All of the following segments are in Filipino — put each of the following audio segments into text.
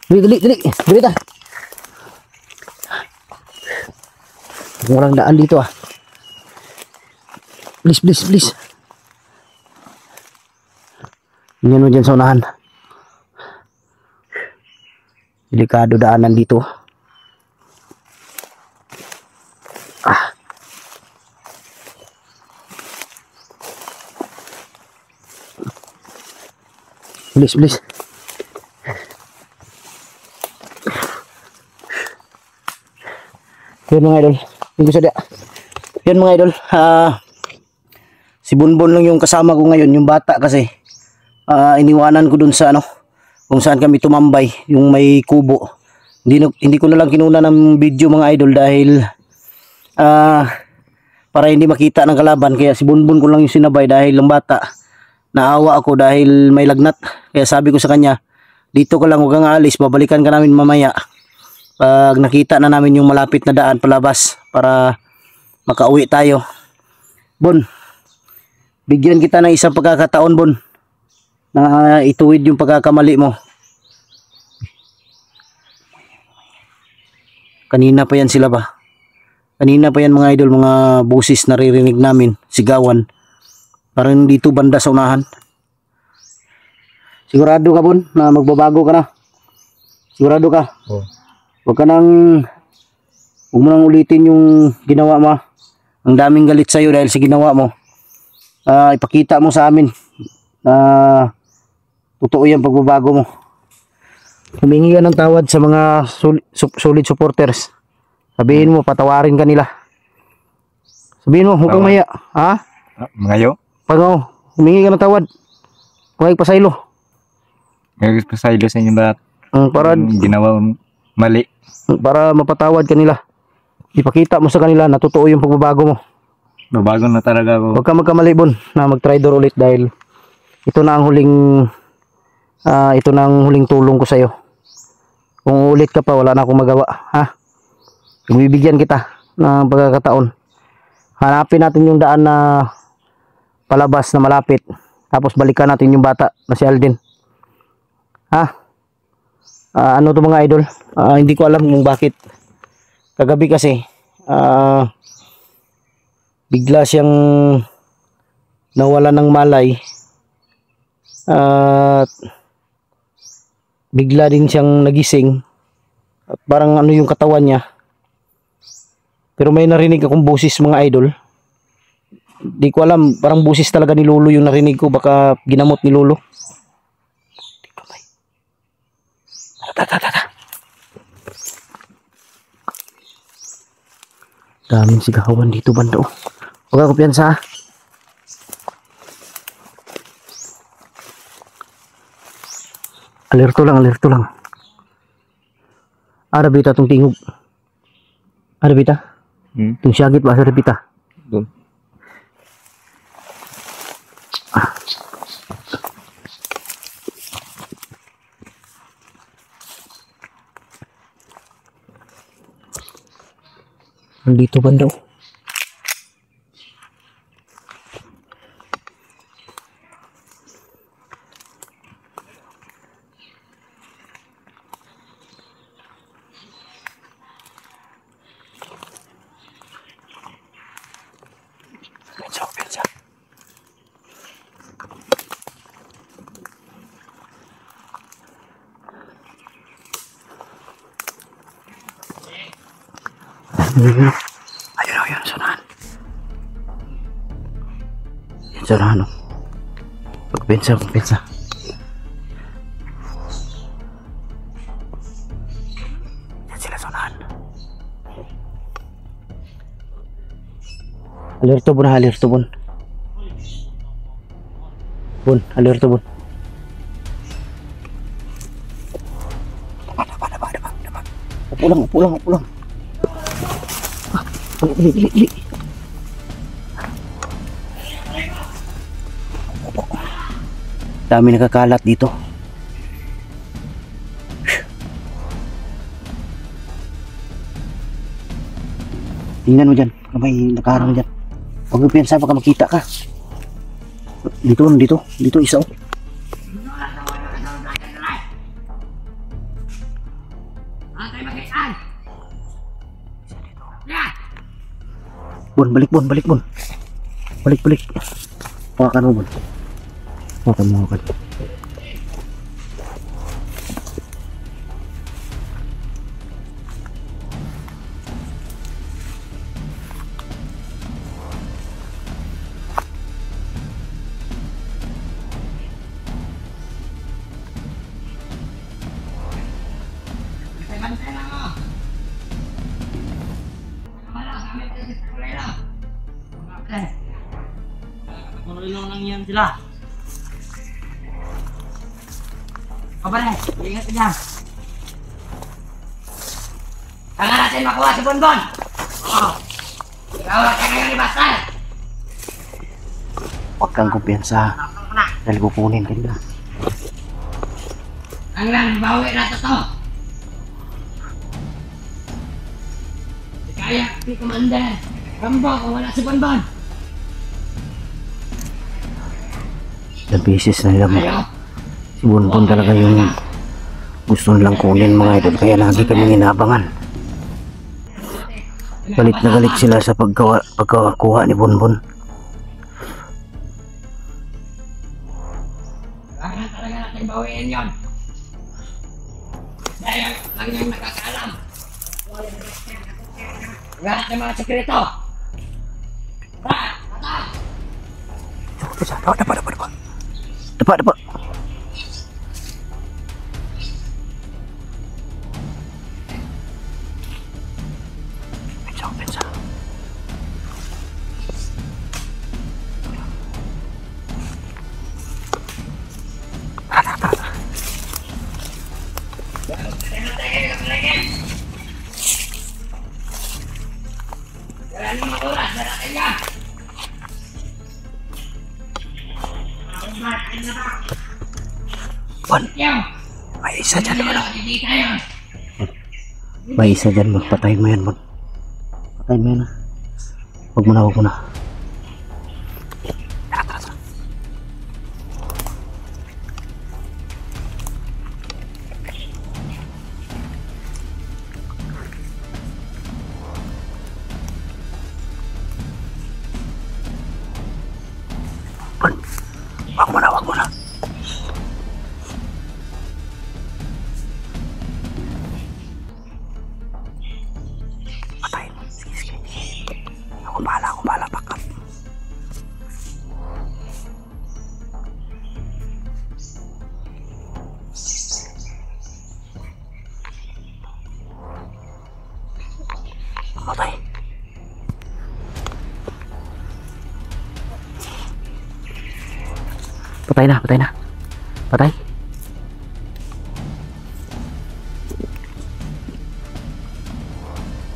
Dali, dali, dali. Dali ta. Walang daan dito ah. Please, please, please. Yan mo dyan sa unahan. Delikado daanan dito. Ah. Please, please. Yan mga idol. Hindi ko sadya. Yan mga idol. Si Bonbon lang yung kasama ko ngayon. Yung bata kasi. Iniwanan ko dun sa ano. Kung saan kami tumambay. Yung may kubo. Hindi ko na lang kinuna ng video mga idol. Dahil para hindi makita ng kalaban. Kaya si Bonbon ko lang yung sinabay. Dahil ang bata. Naawa ako dahil may lagnat. Kaya sabi ko sa kanya. Dito ka lang, huwag kang aalis. Babalikan ka namin mamaya. Pag nakita na namin yung malapit na daan palabas para makauwi tayo. Bon, bigyan kita ng isang pagkakataon, Bon, na ituwid yung pagkakamali mo. Kanina pa yan sila ba? Kanina pa yan mga idol, mga busis naririnig namin, sigawan. Parang dito banda sa unahan. Sigurado ka, Bon, na magbabago ka na? Sigurado ka? Oo. Huwag mo nang ulitin yung ginawa mo. Ang daming galit sa'yo dahil sa ginawa mo. Ipakita mo sa amin na totoo yung pagbabago mo. Humingi ka ng tawad sa mga solid supporters. Sabihin mo, patawarin ka nila. Sabihin mo, huwag kang maya. Ha? Mangayo? Pag humingi ka ng tawad. Huwag pasaylo. Huwag pasaylo sa inyo lahat. Para ginawa mali. Para mapatawad kanila. Ipakita mo sa kanila na totoo yung pagbabago mo. Babago na talaga ako. Huwag ka magkamali, Bon, na mag-tridor ulit dahil ito na ang huling tulong ko sa iyo. Kung ulit ka pa, wala na akong magawa, ha? Bibigyan kita ng pagkakataon. Hanapin natin yung daan na palabas na malapit. Tapos balikan natin yung bata na si Alden. Ha? Ano to mga idol? Hindi ko alam kung bakit. Kagabi kasi bigla siyang nawala ng malay. At bigla din siyang nagising. At parang ano yung katawan niya. Pero may narinig akong busis mga idol. Hindi ko alam, parang busis talaga ni Lolo yung narinig ko. Baka ginamot ni Lolo. Daming sigawan dito banda. Huwag ka kumpiyansa. Alerto lang, alerto lang. Ada bita itong tingog. Ada bita? Itong syagit ba? Ada bita? Doon. Dito banda. Pensa. Ayun, sanahan. Yan, sanahan. Pagpensa. Yan sila, sanahan. Alerto, Bon. Bon, alerto, Bon. Upo lang. Dili. Dami nakakalat dito. Tingnan mo dyan. May nakarang dyan. Huwag mo piyansa, baka makita ka. Dito isa. Bon, balik Bon, balik Bon. Balik, balik. Hawakan mo Bon. Hawakan mo, hawakan. Marunong lang yan sila. Kapare, ingat ka dyan. Saka natin makuha si Bonbon. Oo. Ikaw ka ngayon ni Basal. Huwag kang kumpiyansa. Dahil kukunin ka nila. Ang lang, bawi na to. Kaya, si Commander. Rambo kung wala si Bonbon. Ilang beses na nila Ayaw. si Bonbon talaga yung gusto nilang kunin mga idol, kaya lagi kami inabangan. Galit na galit sila sa pagkakuha ni Bonbon. Kailangan talaga natin bawiin yun. Dahil lang yung nakakaalam. Lahat ng mga sekreto. Dapat. Pensa. Wala namang oras, darating yan. Bon, Yaw. may isa dyan naman. Hindi tayo. May isa dyan, Bon. Patayin mo yan, Bon. Patayin mo yan, ha. Huwag mo na, huwag mo na. Tara. Bon, huwag mo na, huwag mo na. Patayin mo. Sige. Ako bahala, bakit? Patay. Patay na. Patay.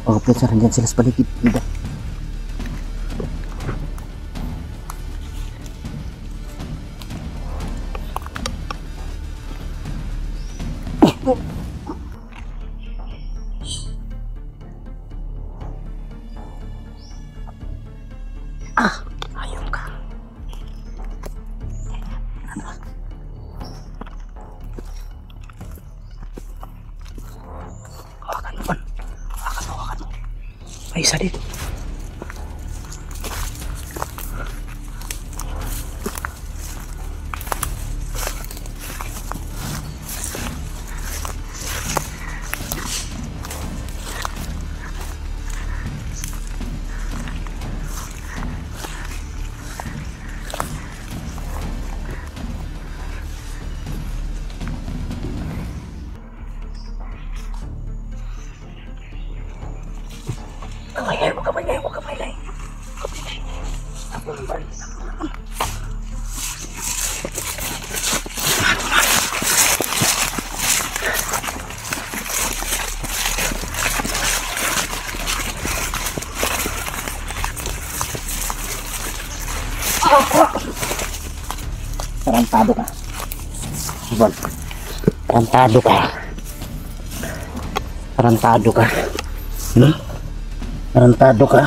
Pag-upload sa ranjan sila sa paligid. Hindi. Ayun ka. Hawakan mo, Bon. Hawakan mo. May isa dito. Huwag ka maingay. Tarantado ka. Bon. Tarantado ka. Tarantado ka.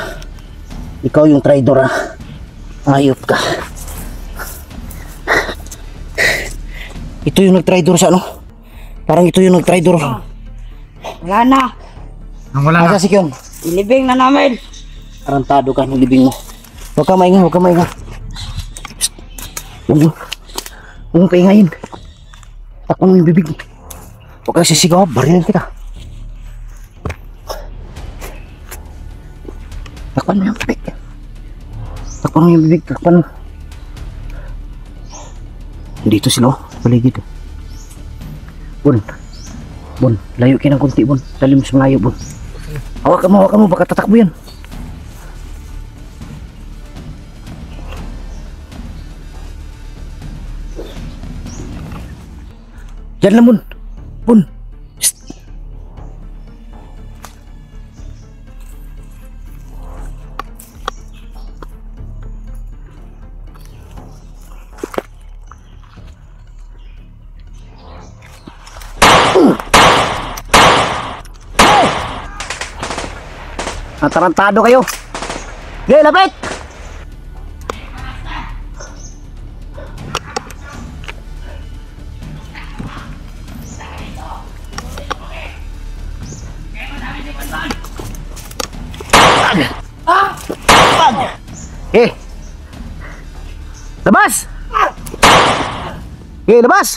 Ikaw yung traidor, ah. Ayop ka. Ito yung nag-traidor sa ano? Parang ito yung nag-traidor. Wala na. Ang wala na. Asa si Kion? Ilibing na namin. Tarantado ka ng libing mo. Huwag ka maingay, huwag ka maingay. Psst. Huwag mong paingayin. Takpan mo yung bibig. Huwag ka sisigaw, barilin kita. Takpan mo yung bibig. Takpan mo yung bibig, takpan mo. Dito sila, oh, paligid. Bon, layo kayo ng konti, Bon. Dali mo sa malayo, Bon. Hawakan mo, baka tatakbo yan. Diyan lang, Bon. Psst. Natarantado kayo. Sige, lapit! Eh! Labas! Eh, labas!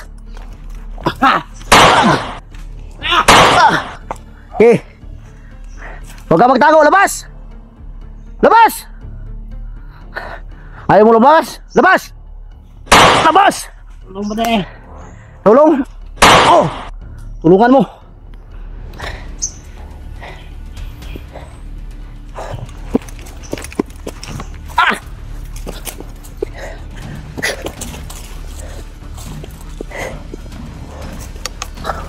Eh! Huwag ka magtago, labas! Labas! Ayaw mo lumabas? Labas! Labas! Tulong ba na eh? Tulong! Oh! Tulungan mo! Ah!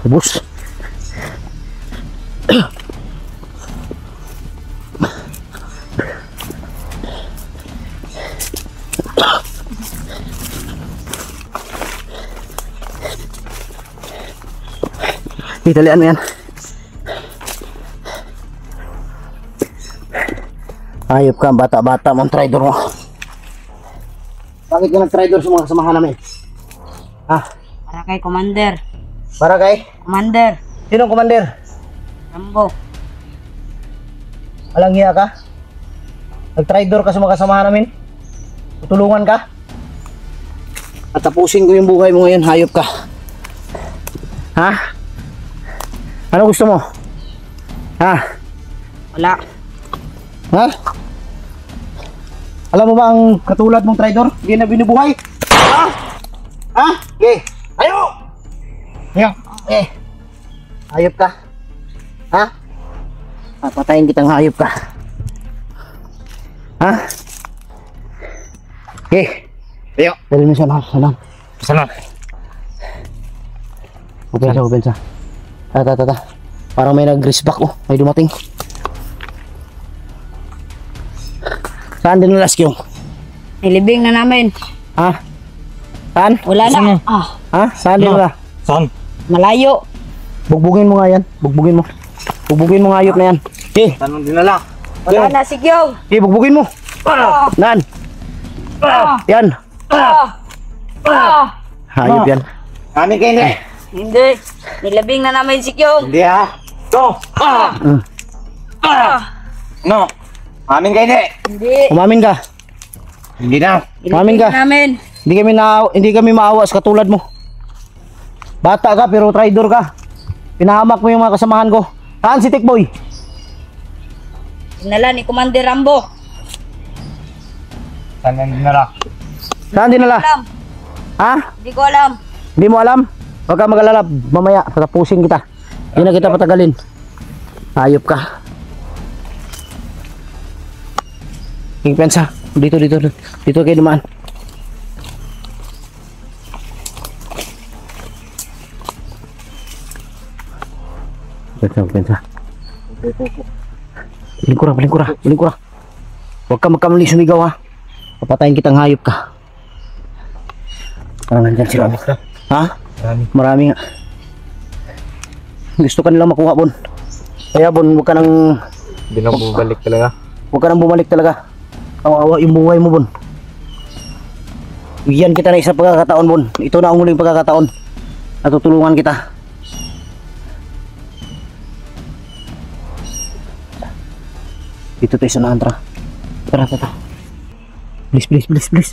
Ubus! Dalian mo yan. Ayop ka, bata-bata mong traidor mo. Bakit ka nag-traidor sa mga kasamahan namin? Ha? Para kay Commander. Para kay? Commander. Sinong commander? Rambo. Alang hiya ka? Nag-traidor ka sa mga kasamahan namin? Tutulungan ka? At tapusin ko yung buhay mo ngayon, hayop ka. Ha? Ano gusto mo? Ha? Wala. Ha? Alam mo ba ang katulad mong traidor? Hindi na binubuhay? Ha? Ha? Okay. Ayo! Ayo. Eh. Hayop ka. Ha? Papatayin kitang hayop ka. Ha? Okay. Ayo. Dali mo siya lang. Sana. Open siya. Ta. Parang may nag-grease back, oh. May dumating. Saan din nalas yung? Ilibing na namin. Ha? Saan? Wala na. Ha? Saan din nila? Saan? Malayo. Bugbugin mo nga yan. Bugbugin mo. Bugbugin mo nga ayop na yan. Okay. Saan dinala? Wala na, Sigyong. Okay, bugbugin mo. Nan. Yan. Hayop yan. Amin kayo hindi. Hindi. Nilabing na namin, Sigyong. Hindi ha. Go! No. Amin kayo hindi. Hindi. Umamin ka. Hindi na. Umamin ka. Ilibing na namin. Hindi kami maawa sa katulad mo. Bata ka pero traidor ka. Pinahamak mo yung mga kasamahan ko. Saan si Tikboy? Dinala ni Commander Rambo. Saan yan dinala? Saan dinala? Alam. Ha? Hindi ko alam. Hindi mo alam? Huwag ka mag-alala. Mamaya, tatapusin kita. Hindi na kita patagalin. Hayop ka. King Pensa. Dito kayo dumaan. Pensa. Piling kura. Huwag ka magkamali sumigaw, ha. Papatayin kitang hayop ka. Parang nandyan sila. Ha? Marami nga. Gusto ka nilang makuha, Bon. Kaya, Bon, huwag ka nang Binabubalik talaga. bumalik talaga. Kawawa yung buhay mo, Bon. Bigyan kita na isang pagkakataon, Bon. Ito na ang huling pagkakataon. Natutulungan kita. Dito tayo sa unahan, tara. Tara, tara. Please, please, please, please.